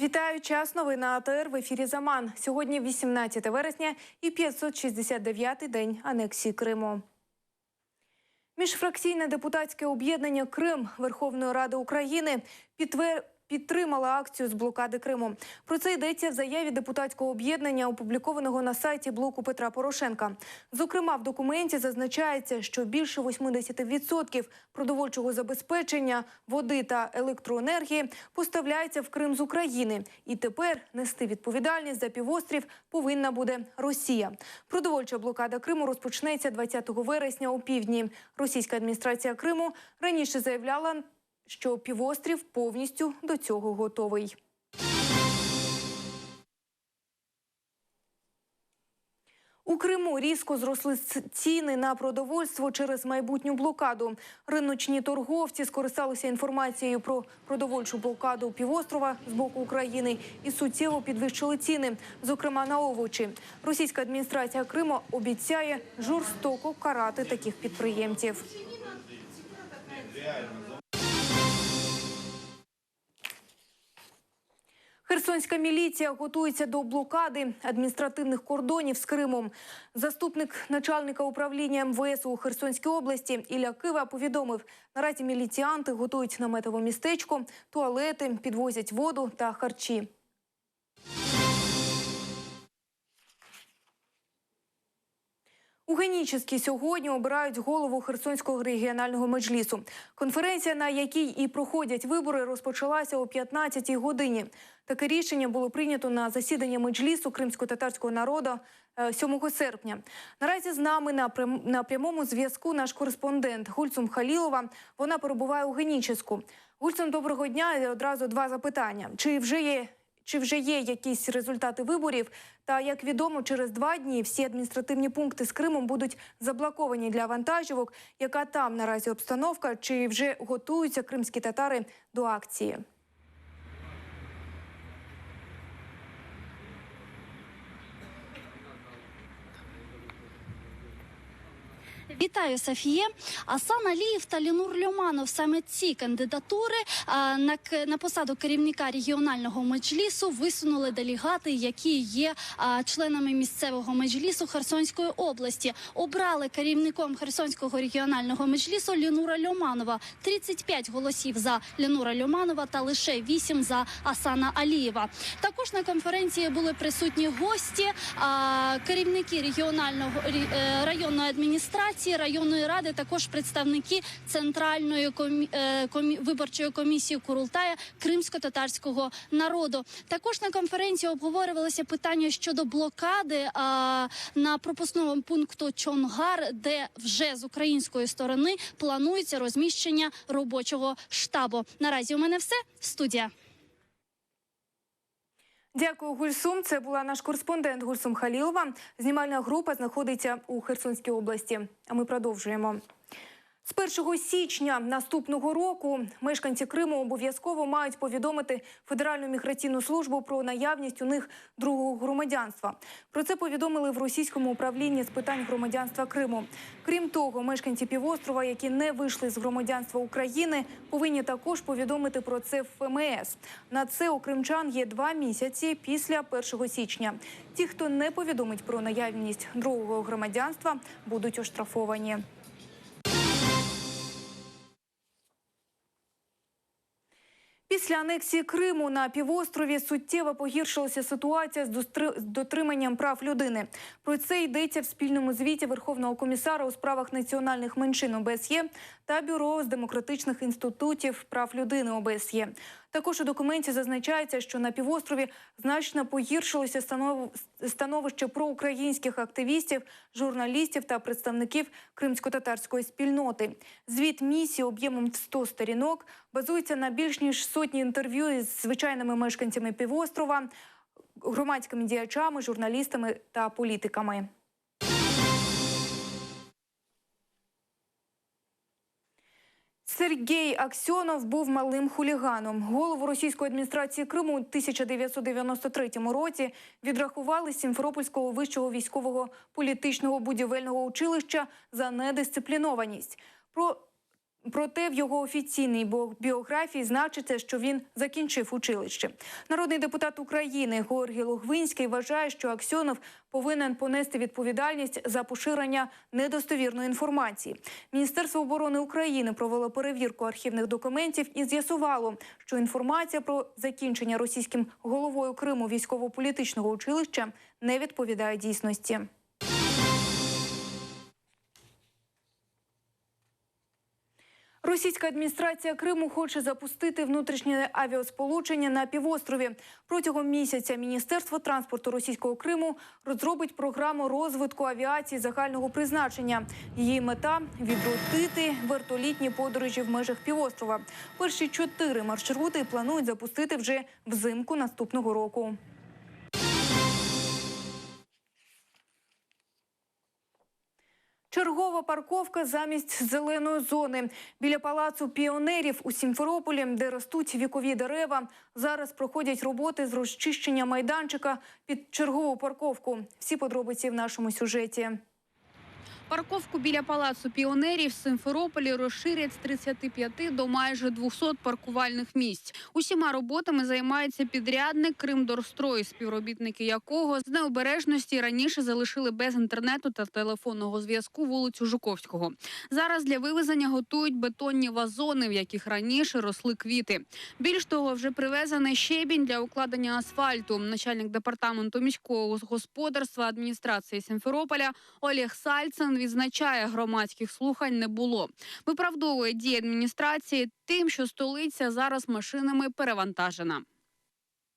Вітаю, час новин на АТР, в ефірі «Заман». Сьогодні 18 вересня і 569-й день анексії Криму. Міжфракційне депутатське об'єднання «Крим» Верховної Ради України підтримала акцію з блокади Криму. Про це йдеться в заяві депутатського об'єднання, опублікованого на сайті блоку Петра Порошенка. Зокрема, в документі зазначається, що більше 80% продовольчого забезпечення, води та електроенергії поставляється в Крим з України. І тепер нести відповідальність за півострів повинна буде Росія. Продовольча блокада Криму розпочнеться 20 вересня опівдні. Російська адміністрація Криму раніше заявляла, що півострів повністю до цього готовий. У Криму різко зросли ціни на продовольство через майбутню блокаду. Риночні торговці скористалися інформацією про продовольчу блокаду півострова з боку України і суттєво підвищили ціни, зокрема на овочі. Російська адміністрація Криму обіцяє жорстоко карати таких підприємців. Херсонська міліція готується до блокади адміністративних кордонів з Кримом. Заступник начальника управління МВС у Херсонській області Ілля Кива повідомив, наразі міліціянти готують наметове містечко, туалети, підвозять воду та харчі. У Генічеській сьогодні обирають голову Херсонського регіонального меджлісу. Конференція, на якій і проходять вибори, розпочалася о 15-й годині. Таке рішення було прийнято на засіданні меджлісу кримсько-татарського народу 7 серпня. Наразі з нами на прямому зв'язку наш кореспондент Гульсум Халілова. Вона перебуває у Генічеську. Гульсум, доброго дня. І одразу два запитання. Чи вже є якісь результати виборів? Та, як відомо, через 2 дні всі адміністративні пункти з Кримом будуть заблоковані для вантажівок. Яка там наразі обстановка? Чи вже готуються кримські татари до акції? Вітаю, Софіє. Асан Алієв та Ленур Льоманов – саме ці кандидатури на посаду керівника регіонального меджлісу висунули делегати, які є членами місцевого меджлісу Херсонської області. Обрали керівником Херсонського регіонального меджлісу Ленура Льоманова. 35 голосів за Ленура Льоманова та лише 8 за Асана Алієва. Також на конференції були присутні гості, керівники районної адміністрації, районної ради, також представники Центральної виборчої комісії Курултая кримсько-татарського народу. Також на конференції обговорювалося питання щодо блокади на пропускному пункту Чонгар, де вже з української сторони планується розміщення робочого штабу. Наразі у мене все. Студія. Дякую, Гульсум. Це була наш кореспондент Гульсум Халілова. Знімальна група знаходиться у Херсонській області. А ми продовжуємо. З 1 січня наступного року мешканці Криму обов'язково мають повідомити Федеральну міграційну службу про наявність у них другого громадянства. Про це повідомили в російському управлінні з питань громадянства Криму. Крім того, мешканці півострова, які не вийшли з громадянства України, повинні також повідомити про це в ФМС. На це у кримчан є 2 місяці після 1 січня. Ті, хто не повідомить про наявність другого громадянства, будуть оштрафовані. Після анексії Криму на півострові суттєво погіршилася ситуація з дотриманням прав людини. Про це йдеться в спільному звіті Верховного комісара у справах національних меншин ОБСЄ та Бюро з демократичних інститутів прав людини ОБСЄ. Також у документі зазначається, що на півострові значно погіршилося становище проукраїнських активістів, журналістів та представників кримсько-татарської спільноти. Звіт місії об'ємом в 100 сторінок базується на більш ніж сотні інтерв'ю із звичайними мешканцями півострова, громадськими діячами, журналістами та політиками. Сергій Аксьонов був малим хуліганом. Голову російської адміністрації Криму у 1993 році відрахували з Сімферопольського вищого військового політичного будівельного училища за недисциплінованість. Проте в його офіційній біографії значиться, що він закінчив училище. Народний депутат України Георгій Логвинський вважає, що Аксьонов повинен понести відповідальність за поширення недостовірної інформації. Міністерство оборони України провело перевірку архівних документів і з'ясувало, що інформація про закінчення російським головою Криму військово-політичного училища не відповідає дійсності. Російська адміністрація Криму хоче запустити внутрішнє авіасполучення на півострові. Протягом місяця Міністерство транспорту Російського Криму розробить програму розвитку авіації загального призначення. Її мета – відродити вертолітні подорожі в межах півострова. Перші 4 маршрути планують запустити вже взимку наступного року. Чергова парковка замість зеленої зони. Біля палацу піонерів у Сімферополі, де ростуть вікові дерева, зараз проходять роботи з розчищення майданчика під чергову парковку. Всі подробиці в нашому сюжеті. Парковку біля палацу піонерів в Сімферополі розширять з 35 до майже 200 паркувальних місць. Усіма роботами займається підрядник «Кримдорстрой», співробітники якого з необережності раніше залишили без інтернету та телефонного зв'язку вулицю Жуковського. Зараз для вивезення готують бетонні вазони, в яких раніше росли квіти. Більш того, вже привезений щебінь для укладення асфальту. Начальник департаменту міського господарства адміністрації Сімферополя Олег Сальцин відзначає, громадських слухань не було. Виправдовує дії адміністрації тим, що столиця зараз машинами перевантажена.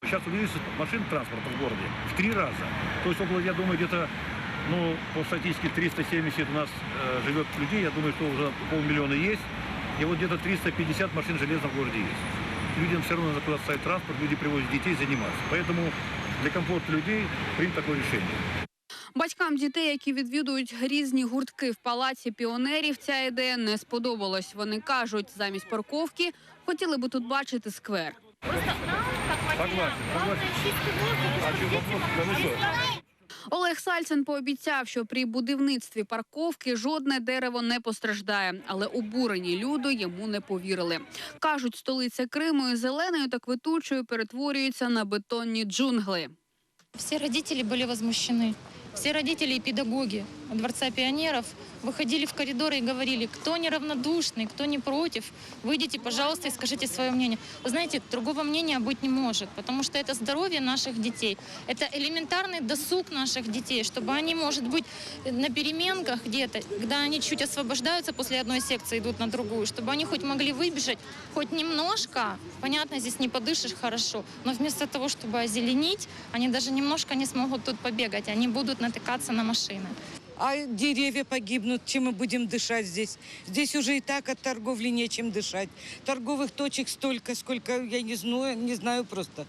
Сейчас увеличится машин транспорта в городе в 3 раза. То есть около, я думаю, где-то, по статистике 370 у нас живет людей. Я думаю, что уже 500 000 есть. И вот где-то 350 машин железно в городе есть. Людям все равно надо куда-то ставить транспорт, люди привозят детей заниматься. Поэтому для комфорта людей принято такое решение. Батькам дітей, які відвідують різні гуртки в палаці піонерів, ця ідея не сподобалась. Вони кажуть, замість парковки хотіли би тут бачити сквер. Олег Сальцин пообіцяв, що при будівництві парковки жодне дерево не постраждає. Але обурені люди йому не повірили. Кажуть, столиця Криму із зеленою та квитучою перетворюється на бетонні джунгли. Все родители были возмущены. Все родители и педагоги Дворца пионеров выходили в коридоры и говорили, кто неравнодушный, кто не против, выйдите, пожалуйста, и скажите свое мнение. Вы знаете, другого мнения быть не может, потому что это здоровье наших детей, это элементарный досуг наших детей, чтобы они, может быть, на переменках где-то, когда они чуть освобождаются после одной секции, идут на другую, чтобы они хоть могли выбежать, хоть немножко, понятно, здесь не подышишь хорошо, но вместо того, чтобы озеленить, они даже немножко не смогут тут побегать, они будут натыкаться на машины. А деревья погибнут, чем мы будем дышать здесь? Здесь уже и так от торговли нечем дышать. Торговых точек столько, сколько, я не знаю просто.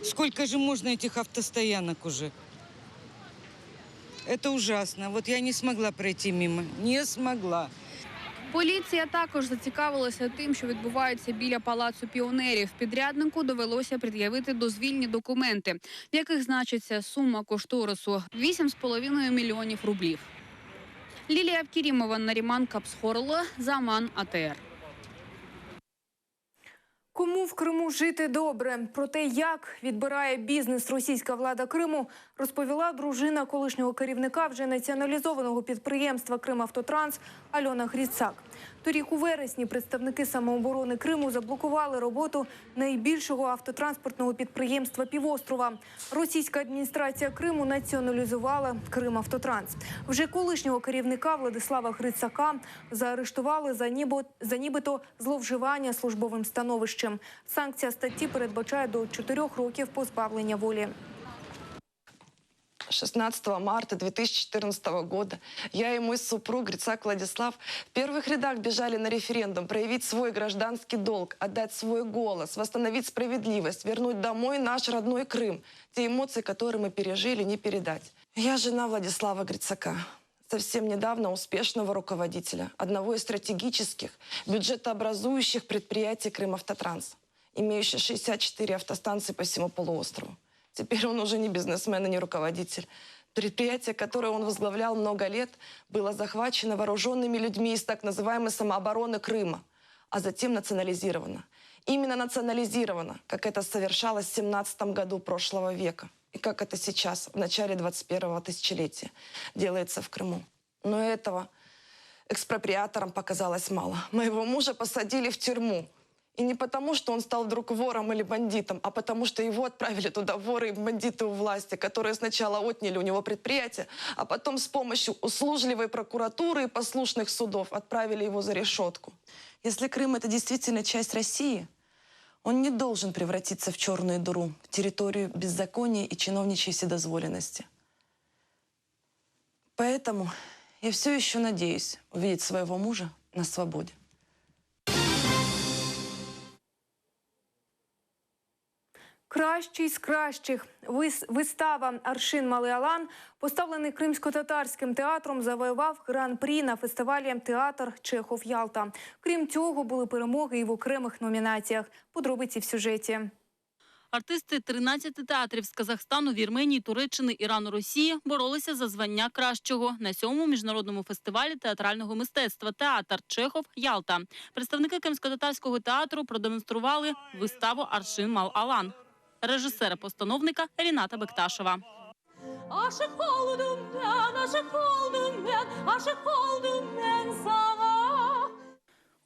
Сколько же можно этих автостоянок уже? Это ужасно. Вот я не смогла пройти мимо. Не смогла. Поліція також зацікавилася тим, що відбувається біля палацу піонерів. Підряднику довелося пред'явити дозвільні документи, в яких значиться сума кошторису – 8,5 мільйонів рублів. Лілія Абкірімова, Наріман Капсхорло, Заман, АТР. Кому в Криму жити добре? Про те, як відбирає бізнес російська влада Криму, розповіла дружина колишнього керівника вже націоналізованого підприємства «Кримавтотранс» Альона Грицак. Торік у вересні представники самооборони Криму заблокували роботу найбільшого автотранспортного підприємства півострова. Російська адміністрація Криму націоналізувала «Кримавтотранс». Вже колишнього керівника Владислава Грицака заарештували за нібито зловживання службовим становищем. Санкція статті передбачає до 4 років позбавлення волі. 16 марта 2014 года я и мой супруг Грицак Владислав в первых рядах бежали на референдум проявить свой гражданский долг, отдать свой голос, восстановить справедливость, вернуть домой наш родной Крым. Те эмоции, которые мы пережили, не передать. Я жена Владислава Грицака, совсем недавно успешного руководителя одного из стратегических бюджетообразующих предприятий «Кримавтотранс», имеющий 64 автостанции по всему полуострову. Теперь он уже не бизнесмен и не руководитель. Предприятие, которое он возглавлял много лет, было захвачено вооруженными людьми из так называемой самообороны Крыма, а затем национализировано. Именно национализировано, как это совершалось в 17 году прошлого века и как это сейчас, в начале 21-го тысячелетия, делается в Крыму. Но этого экспроприаторам показалось мало. Моего мужа посадили в тюрьму. И не потому, что он стал вдруг вором или бандитом, а потому, что его отправили туда воры и бандиты у власти, которые сначала отняли у него предприятие, а потом с помощью услужливой прокуратуры и послушных судов отправили его за решетку. Если Крым — это действительно часть России, он не должен превратиться в черную дыру, в территорию беззакония и чиновничьей вседозволенности. Поэтому я все еще надеюсь увидеть своего мужа на свободе. Кращий з кращих. Вистава «Аршин Малий Алан», поставлений кримсько-татарським театром, завоював гран-прі на фестивалі «Театр Чехов-Ялта». Крім цього, були перемоги і в окремих номінаціях. Подробиці в сюжеті. Артисти 13 театрів з Казахстану, Вірменії, Туреччини, Ірану, Росії боролися за звання кращого на 7-му міжнародному фестивалі театрального мистецтва «Театр Чехов-Ялта». Представники кримсько-татарського театру продемонстрували виставу «Аршин Малий Алан» режисера-постановника Ріната Бекташева.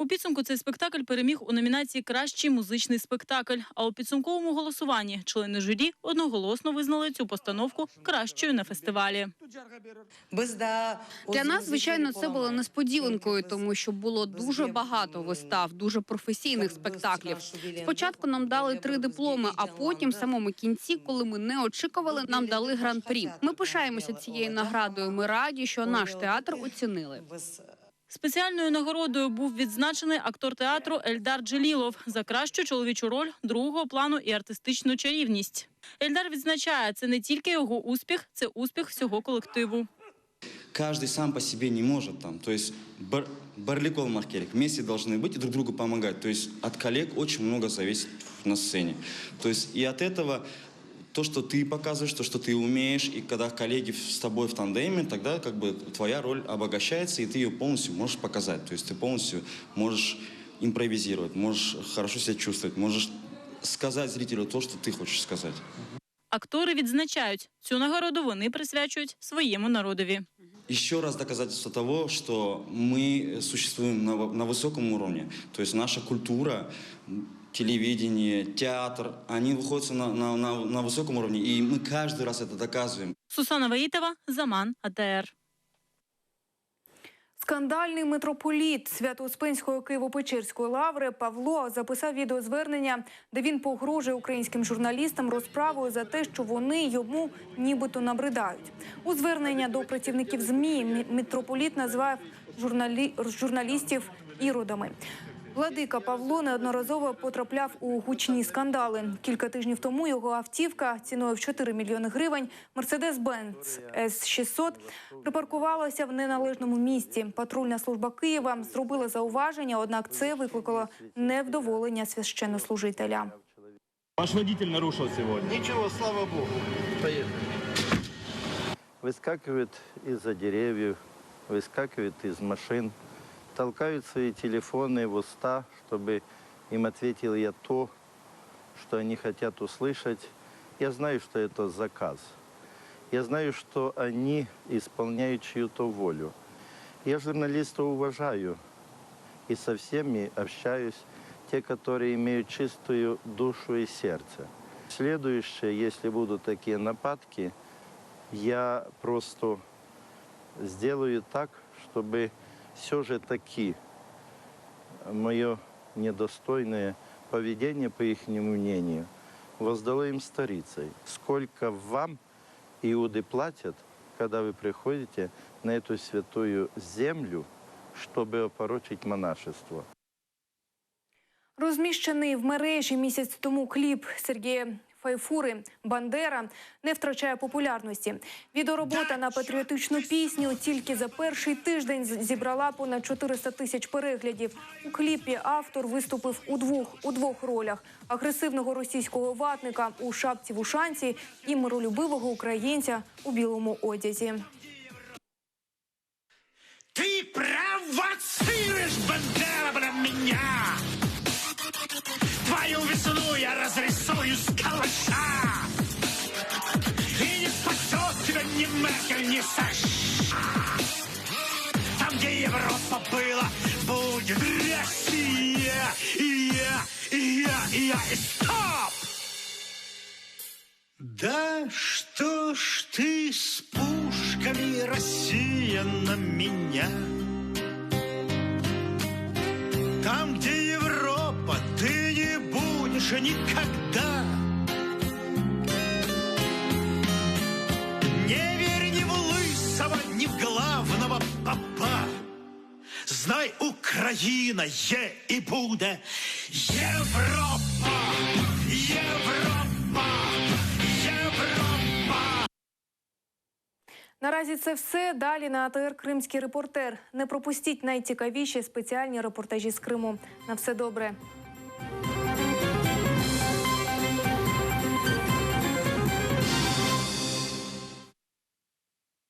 У підсумку цей спектакль переміг у номінації «Кращий музичний спектакль». А у підсумковому голосуванні члени журі одноголосно визнали цю постановку кращою на фестивалі. Для нас, звичайно, це було несподіванкою, тому що було дуже багато вистав, дуже професійних спектаклів. Спочатку нам дали 3 дипломи, а потім, в самому кінці, коли ми не очікували, нам дали гран-прі. Ми пишаємося цією наградою, ми раді, що наш театр оцінили. Спеціальною нагородою був відзначений актор театру Ельдар Джелілов за кращу чоловічу роль другого плану і артистичну чарівність. Ельдар відзначає, це не тільки його успіх, це успіх всього колективу. Каждый сам по себе не может там. То есть Барликов, Маркелик вместе должны быть и друг другу помогать. То есть от коллег очень много зависит на сцене. То есть и от этого то, что ты показываешь, то, что ты умеешь, и когда коллеги с тобой в тандеме, тогда как бы твоя роль обогащается, и ты ее полностью можешь показать. То есть ты полностью можешь импровизировать, можешь хорошо себя чувствовать, можешь сказать зрителю то, что ты хочешь сказать. Актори відзначають, цю нагороду вони присвячують своєму народові. Еще раз доказательство того, что мы существуем на высоком уровне. То есть наша культура, телевидение, театр, они выходят на высоком уровне, и мы каждый раз это доказываем. Сусана Ваїтова, Заман, АТР. Скандальний митрополіт Свято-Успенської Києво-Печерської лаври Павло записав відеозвернення, де він погрожує українським журналістам розправою за те, що вони йому нібито набридають. У звернення до працівників ЗМІ митрополіт назвав журналістів іродами. Владика Павло неодноразово потрапляв у гучні скандали. Кілька тижнів тому його автівка ціною в 4 мільйони гривень Mercedes-Benz S600 припаркувалася в неналежному місці. Патрульна служба Києва зробила зауваження, однак це викликало невдоволення священнослужителя. Ваш водитель нарушил сегодня. Ничего, слава Богу. Поехали. Выскакивают из-за деревьев, выскакивают из машин, толкают свои телефоны в уста, чтобы им ответил я то, что они хотят услышать. Я знаю, что это заказ. Я знаю, что они исполняют чью-то волю. Я журналистов уважаю и со всеми общаюсь, те, которые имеют чистую душу и сердце. Следующее, если будут такие нападки, я просто сделаю так, чтобы все же таки мое недостойное поведение, по их мнению, воздало им старицей. Сколько вам иуды платят, когда вы приходите на эту святую землю, чтобы опорочить монашество? Розміщений в мережі місяць тому кліп Сергія Файфури «Бандера» не втрачає популярності. Відеоробота на патріотичну пісню тільки за перший тиждень зібрала понад 400 тисяч переглядів. У кліпі автор виступив у двох ролях – агресивного російського ватника у шапці-вушанці і миролюбивого українця у білому одязі. Ты провоцируешь, Бандера, для меня. Твою весну я разрисую с калаша. И не спасет тебя ни Меркель, ни США. Там, где Европа была, будет Россия. И я, и стоп! Да что ж ты с пушками, Россия, на меня? Там, где Европа, ты не будешь никогда. Не верь ни в Лысого, ни в главного попа. Знай, Украина є і буде Європа, Європа, Європа. Наразі це все. Далі на АТР «Кримський репортер». Не пропустіть найцікавіші спеціальні репортажі з Криму. На все добре.